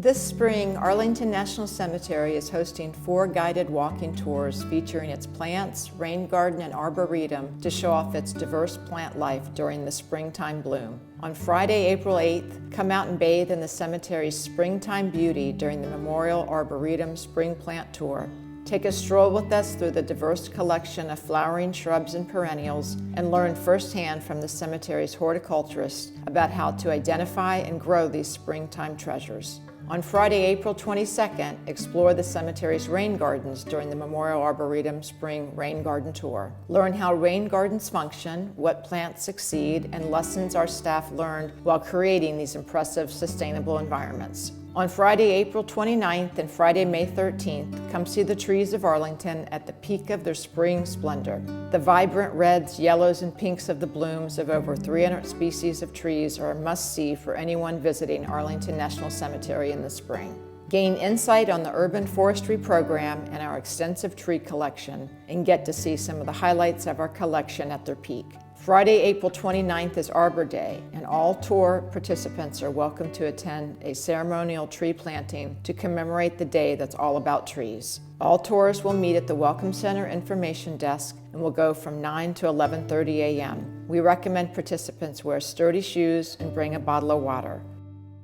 This spring, Arlington National Cemetery is hosting 4 guided walking tours featuring its plants, rain garden, and arboretum to show off its diverse plant life during the springtime bloom. On Friday, April 8th, come out and bathe in the cemetery's springtime beauty during the Memorial Arboretum Spring Plant Tour. Take a stroll with us through the diverse collection of flowering shrubs and perennials and learn firsthand from the cemetery's horticulturists about how to identify and grow these springtime treasures. On Friday, April 22nd, explore the cemetery's rain gardens during the Memorial Arboretum Spring Rain Garden Tour. Learn how rain gardens function, what plants succeed, and lessons our staff learned while creating these impressive, sustainable environments. On Friday, April 29th and Friday, May 13th, come see the trees of Arlington at the peak of their spring splendor. The vibrant reds, yellows, and pinks of the blooms of over 300 species of trees are a must-see for anyone visiting Arlington National Cemetery in the spring. Gain insight on the urban forestry program and our extensive tree collection, and get to see some of the highlights of our collection at their peak. Friday, April 29th is Arbor Day, and all tour participants are welcome to attend a ceremonial tree planting to commemorate the day that's all about trees. All tours will meet at the Welcome Center information desk and will go from 9 to 11:30 a.m. We recommend participants wear sturdy shoes and bring a bottle of water.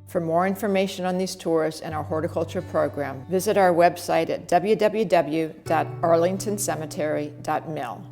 For more information on these tours and our horticulture program, visit our website at www.arlingtoncemetery.mil.